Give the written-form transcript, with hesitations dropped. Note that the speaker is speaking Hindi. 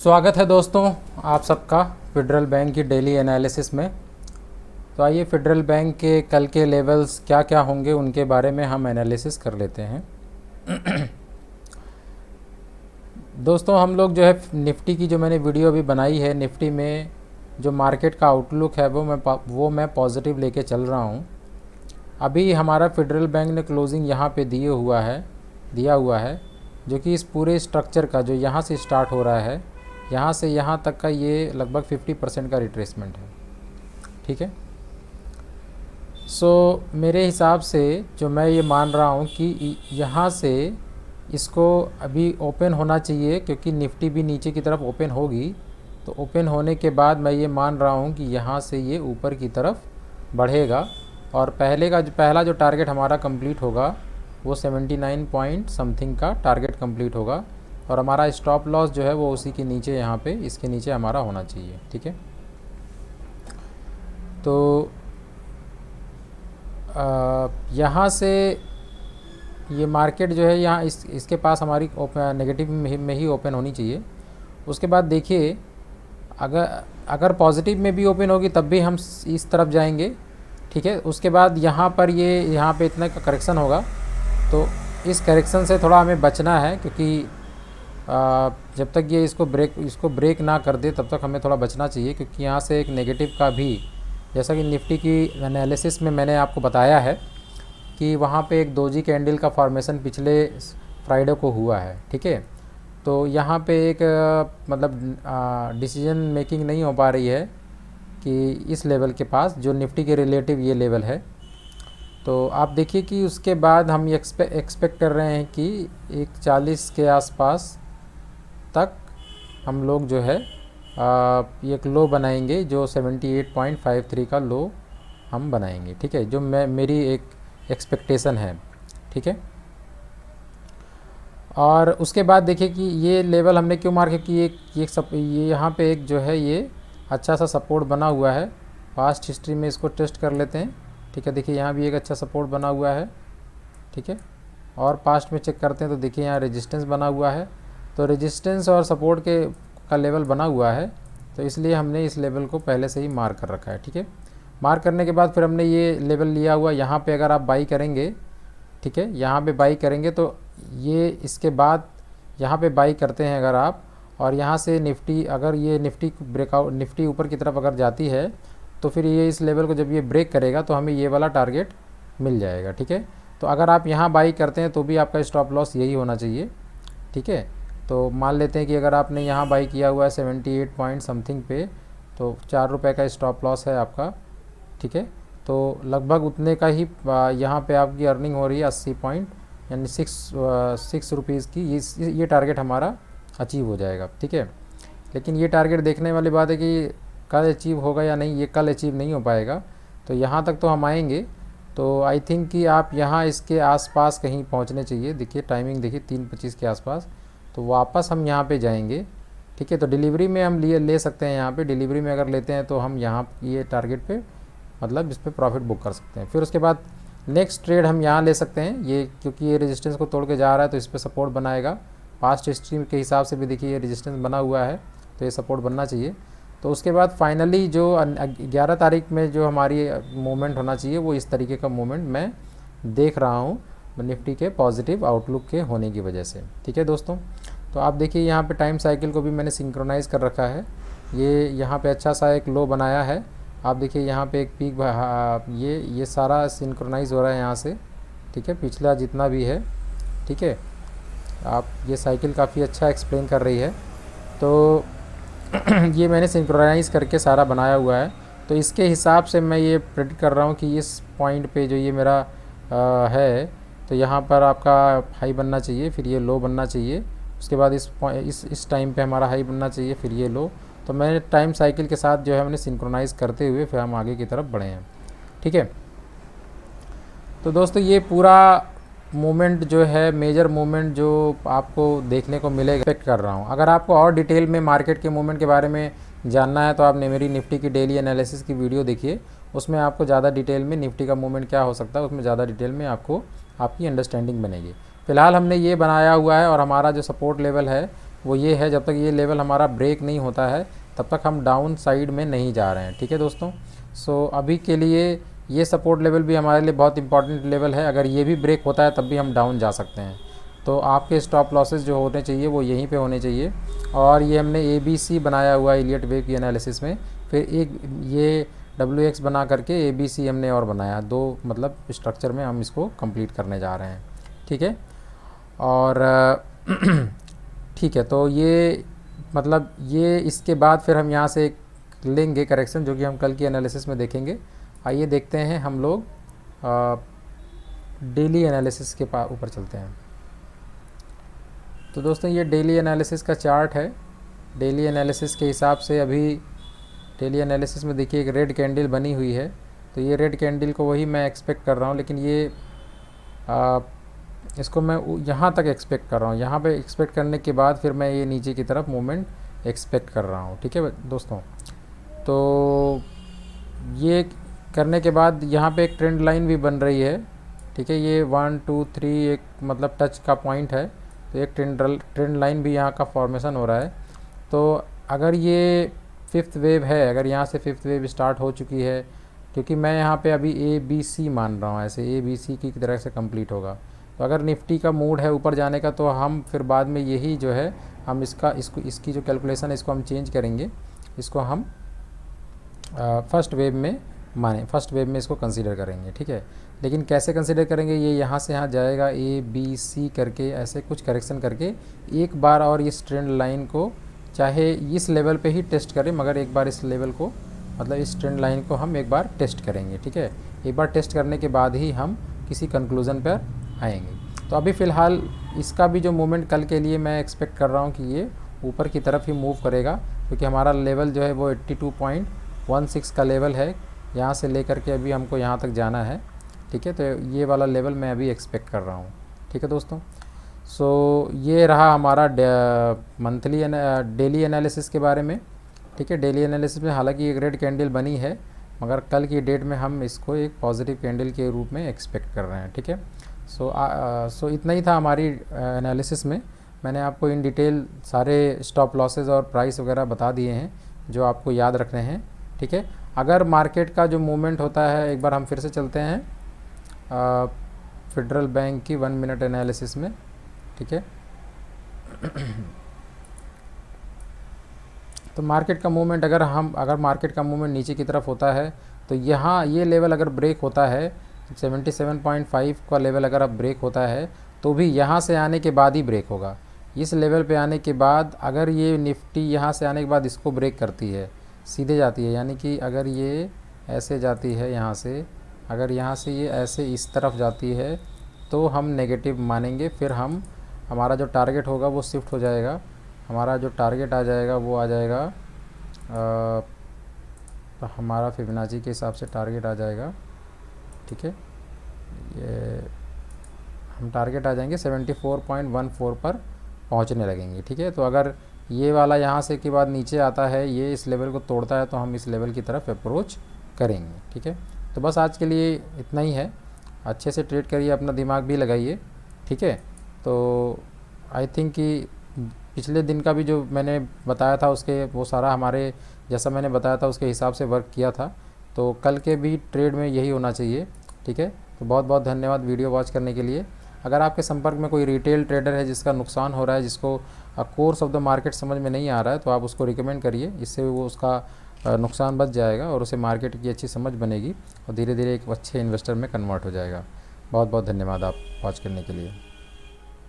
स्वागत है दोस्तों आप सबका फेडरल बैंक की डेली एनालिसिस में। तो आइए फेडरल बैंक के कल के लेवल्स क्या क्या होंगे उनके बारे में हम एनालिसिस कर लेते हैं। दोस्तों हम लोग जो है निफ्टी की जो मैंने वीडियो अभी बनाई है, निफ्टी में जो मार्केट का आउटलुक है वो मैं पॉजिटिव लेके चल रहा हूँ। अभी हमारा फेडरल बैंक ने क्लोजिंग यहाँ पे दिया हुआ है जो कि इस पूरे स्ट्रक्चर का जो यहाँ से स्टार्ट हो रहा है यहाँ से यहाँ तक का ये लगभग 50% का रिट्रेसमेंट है। ठीक है, सो मेरे हिसाब से जो मैं ये मान रहा हूँ कि यहाँ से इसको अभी ओपन होना चाहिए, क्योंकि निफ्टी भी नीचे की तरफ ओपन होगी। तो ओपन होने के बाद मैं ये मान रहा हूँ कि यहाँ से ये ऊपर की तरफ बढ़ेगा और पहला जो टारगेट हमारा कंप्लीट होगा वो 79 पॉइंट समथिंग का टारगेट कंप्लीट होगा और हमारा स्टॉप लॉस जो है वो उसी के नीचे यहाँ पे इसके नीचे हमारा होना चाहिए। ठीक है, तो यहाँ से ये मार्केट जो है यहाँ इसके पास हमारी नेगेटिव में ही ओपन होनी चाहिए। उसके बाद देखिए अगर पॉजिटिव में भी ओपन होगी तब भी हम इस तरफ जाएंगे। ठीक है, उसके बाद यहाँ पर यहाँ पे इतना का करेक्शन होगा, तो इस करेक्शन से थोड़ा हमें बचना है, क्योंकि जब तक ये इसको ब्रेक ना कर दे तब तक हमें थोड़ा बचना चाहिए। क्योंकि यहाँ से एक नेगेटिव का भी, जैसा कि निफ्टी की एनालिसिस में मैंने आपको बताया है कि वहाँ पे एक दोजी कैंडल का फॉर्मेशन पिछले फ्राइडे को हुआ है। ठीक है, तो यहाँ पे एक मतलब डिसीजन मेकिंग नहीं हो पा रही है कि इस लेवल के पास जो निफ्टी के रिलेटिव ये लेवल है। तो आप देखिए कि उसके बाद हम ये एक्सपेक्ट कर रहे हैं कि एक 40 के आसपास तक हम लोग जो है एक लो बनाएंगे, जो 78.53 का लो हम बनाएंगे। ठीक है, जो मेरी एक एक्सपेक्टेशन है। ठीक है, और उसके बाद देखिए कि ये लेवल हमने क्यों मार्क कि ये यहाँ पे एक जो है ये अच्छा सा सपोर्ट बना हुआ है। पास्ट हिस्ट्री में इसको टेस्ट कर लेते हैं। ठीक है, देखिए यहाँ भी एक अच्छा सपोर्ट बना हुआ है। ठीक है, और पास्ट में चेक करते हैं तो देखिए यहाँ रेजिस्टेंस बना हुआ है। तो रेजिस्टेंस और सपोर्ट का लेवल बना हुआ है, तो इसलिए हमने इस लेवल को पहले से ही मार्क कर रखा है। ठीक है, मार्क करने के बाद फिर हमने ये लेवल लिया हुआ, यहाँ पे अगर आप बाई करेंगे, ठीक है, यहाँ पे बाई करेंगे तो ये इसके बाद यहाँ पे बाई करते हैं अगर आप, और यहाँ से निफ्टी अगर ये निफ्टी ऊपर की तरफ अगर जाती है तो फिर ये इस लेवल को जब ये ब्रेक करेगा तो हमें ये वाला टारगेट मिल जाएगा। ठीक है, तो अगर आप यहाँ बाई करते हैं तो भी आपका स्टॉप लॉस यही होना चाहिए। ठीक है, तो मान लेते हैं कि अगर आपने यहाँ बाई किया हुआ है 78 पॉइंट समथिंग पे, तो 4 रुपये का स्टॉप लॉस है आपका। ठीक है, तो लगभग उतने का ही यहाँ पे आपकी अर्निंग हो रही है 80 पॉइंट, यानी 6 रुपीज़ की ये टारगेट हमारा अचीव हो जाएगा। ठीक है, लेकिन ये टारगेट देखने वाली बात है कि कल अचीव होगा या नहीं, ये कल अचीव नहीं हो पाएगा। तो यहाँ तक तो हम आएंगे, तो आई थिंक कि आप यहाँ इसके आसपास कहीं पहुँचने चाहिए। देखिए टाइमिंग देखिए 3:25 के आसपास, तो वापस हम यहाँ पे जाएंगे। ठीक है, तो डिलीवरी में हम ले सकते हैं। यहाँ पे डिलीवरी में अगर लेते हैं तो हम यहाँ ये टारगेट पे मतलब इस पर प्रॉफिट बुक कर सकते हैं। फिर उसके बाद नेक्स्ट ट्रेड हम यहाँ ले सकते हैं ये, क्योंकि ये रेजिस्टेंस को तोड़ के जा रहा है तो इस पर सपोर्ट बनाएगा। पास्ट हिस्ट्री के हिसाब से भी देखिए ये रेजिस्टेंस बना हुआ है, तो ये सपोर्ट बनना चाहिए। तो उसके बाद फाइनली जो 11 तारीख में जो हमारी मूवमेंट होना चाहिए वो इस तरीके का मूवमेंट मैं देख रहा हूँ निफ्टी के पॉजिटिव आउटलुक के होने की वजह से। ठीक है दोस्तों, तो आप देखिए यहाँ पे टाइम साइकिल को भी मैंने सिंक्रोनाइज़ कर रखा है। ये यहाँ पे अच्छा सा एक लो बनाया है। आप देखिए यहाँ पे एक पीक ये सारा सिंक्रोनाइज हो रहा है यहाँ से। ठीक है, पिछला जितना भी है। ठीक है, आप ये साइकिल काफ़ी अच्छा एक्सप्लेन कर रही है। तो ये मैंने सिंक्रोनाइज़ करके सारा बनाया हुआ है। तो इसके हिसाब से मैं ये प्रेडिक्ट कर रहा हूँ कि इस पॉइंट पे जो ये मेरा है, तो यहाँ पर आपका हाई बनना चाहिए, फिर ये लो बनना चाहिए। उसके बाद इस टाइम पे हमारा हाई बनना चाहिए, फिर ये लो। तो मैंने टाइम साइकिल के साथ जो है हमने सिंक्रोनाइज़ करते हुए फिर हम आगे की तरफ बढ़े हैं। ठीक है, तो दोस्तों ये पूरा मूवमेंट जो है, मेजर मूवमेंट जो आपको देखने को मिलेगा, एक्सपेक्ट कर रहा हूँ। अगर आपको और डिटेल में मार्केट के मूवमेंट के बारे में जानना है तो आपने मेरी निफ्टी की डेली एनालिसिस की वीडियो देखिए, उसमें आपको ज़्यादा डिटेल में निफ्टी का मूवमेंट क्या हो सकता है उसमें ज़्यादा डिटेल में आपको आपकी अंडरस्टैंडिंग बनेगी। फ़िलहाल हमने ये बनाया हुआ है और हमारा जो सपोर्ट लेवल है वो ये है, जब तक ये लेवल हमारा ब्रेक नहीं होता है तब तक हम डाउन साइड में नहीं जा रहे हैं। ठीक है दोस्तों, सो अभी के लिए ये सपोर्ट लेवल भी हमारे लिए बहुत इंपॉर्टेंट लेवल है। अगर ये भी ब्रेक होता है तब भी हम डाउन जा सकते हैं। तो आपके स्टॉप लॉसेस जो होने चाहिए वो यहीं पे होने चाहिए। और ये हमने ABC बनाया हुआ है इलियट वेव की एनालिसिस में, फिर एक ये WX बना करके ABC हमने और बनाया, दो मतलब स्ट्रक्चर में हम इसको कंप्लीट करने जा रहे हैं। ठीक है, और ठीक है, तो ये मतलब ये इसके बाद फिर हम यहाँ से लेंगे करेक्शन, जो कि हम कल की एनालिसिस में देखेंगे। आइए देखते हैं हम लोग डेली एनालिसिस के ऊपर चलते हैं। तो दोस्तों ये डेली एनालिसिस का चार्ट है। डेली एनालिसिस के हिसाब से अभी डेली एनालिसिस में देखिए एक रेड कैंडल बनी हुई है। तो ये रेड कैंडल को वही मैं एक्सपेक्ट कर रहा हूँ, लेकिन ये इसको मैं यहाँ तक एक्सपेक्ट कर रहा हूँ। यहाँ पे एक्सपेक्ट करने के बाद फिर मैं ये नीचे की तरफ मूवमेंट एक्सपेक्ट कर रहा हूँ। ठीक है दोस्तों, तो ये करने के बाद यहाँ पे एक ट्रेंड लाइन भी बन रही है। ठीक है, ये 1 2 3 एक मतलब टच का पॉइंट है, तो एक ट्रेंड लाइन भी यहाँ का फॉर्मेशन हो रहा है। तो अगर ये फिफ्थ वेव है, अगर यहाँ से फिफ्थ वेव स्टार्ट हो चुकी है, क्योंकि मैं यहाँ पे अभी ABC मान रहा हूँ, ऐसे ABC की तरह से कंप्लीट होगा। तो अगर निफ्टी का मूड है ऊपर जाने का, तो हम फिर बाद में यही जो है हम इसकी जो कैलकुलेशन है इसको हम चेंज करेंगे, इसको हम फर्स्ट वेव में फर्स्ट वेव में इसको कंसीडर करेंगे। ठीक है, लेकिन कैसे कंसीडर करेंगे, ये यहाँ से यहाँ जाएगा ABC करके, ऐसे कुछ करेक्शन करके एक बार और इस ट्रेंड लाइन को चाहे इस लेवल पे ही टेस्ट करें, मगर एक बार इस लेवल को मतलब इस ट्रेंड लाइन को हम एक बार टेस्ट करेंगे। ठीक है, एक बार टेस्ट करने के बाद ही हम किसी कंक्लूज़न पर आएंगे। तो अभी फ़िलहाल इसका भी जो मूवमेंट कल के लिए मैं एक्सपेक्ट कर रहा हूँ कि ये ऊपर की तरफ ही मूव करेगा, क्योंकि हमारा लेवल जो है वो 82.16 का लेवल है। यहाँ से लेकर के अभी हमको यहाँ तक जाना है। ठीक है, तो ये वाला लेवल मैं अभी एक्सपेक्ट कर रहा हूँ। ठीक है दोस्तों, सो ये रहा हमारा डेली एनालिसिस के बारे में। ठीक है, डेली एनालिसिस में हालांकि एक रेड कैंडल बनी है, मगर कल की डेट में हम इसको एक पॉजिटिव कैंडल के रूप में एक्सपेक्ट कर रहे हैं। ठीक है, सो इतना ही था हमारी एनालिसिस में। मैंने आपको इन डिटेल सारे स्टॉप लॉसेस और प्राइस वगैरह बता दिए हैं जो आपको याद रखने हैं। ठीक है, अगर मार्केट का जो मूवमेंट होता है, एक बार हम फिर से चलते हैं फेडरल बैंक की 1 मिनट एनालिसिस में। ठीक है, तो मार्केट का मूवमेंट अगर मार्केट का मूवमेंट नीचे की तरफ होता है, तो यहाँ ये लेवल अगर ब्रेक होता है 77.5 का लेवल अगर अब ब्रेक होता है, तो भी यहाँ से आने के बाद ही ब्रेक होगा। इस लेवल पे आने के बाद अगर ये निफ्टी यहाँ से आने के बाद इसको ब्रेक करती है, सीधे जाती है, यानी कि अगर ये ऐसे जाती है यहाँ से, अगर यहाँ से ये ऐसे इस तरफ जाती है, तो हम नेगेटिव मानेंगे। फिर हमारा जो टारगेट होगा वो शिफ्ट हो जाएगा। हमारा जो टारगेट आ जाएगा वो आ जाएगा हमारा फिबोनाची के हिसाब से टारगेट आ जाएगा। ठीक है, ये हम टारगेट आ जाएंगे 74.14 पर पहुंचने लगेंगे। ठीक है, तो अगर ये वाला यहाँ से के बाद नीचे आता है, ये इस लेवल को तोड़ता है, तो हम इस लेवल की तरफ अप्रोच करेंगे। ठीक है, तो बस आज के लिए इतना ही है। अच्छे से ट्रेड करिए, अपना दिमाग भी लगाइए। ठीक है, तो आई थिंक कि पिछले दिन का भी जो मैंने बताया था उसके वो सारा हमारे जैसा मैंने बताया था उसके हिसाब से वर्क किया था, तो कल के भी ट्रेड में यही होना चाहिए। ठीक है, तो बहुत बहुत धन्यवाद वीडियो वॉच करने के लिए। अगर आपके संपर्क में कोई रिटेल ट्रेडर है जिसका नुकसान हो रहा है, जिसको कोर्स ऑफ द मार्केट समझ में नहीं आ रहा है, तो आप उसको रिकमेंड करिए। इससे वो उसका नुकसान बच जाएगा और उसे मार्केट की अच्छी समझ बनेगी और धीरे धीरे एक अच्छे इन्वेस्टर में कन्वर्ट हो जाएगा। बहुत बहुत धन्यवाद आप वॉच करने के लिए।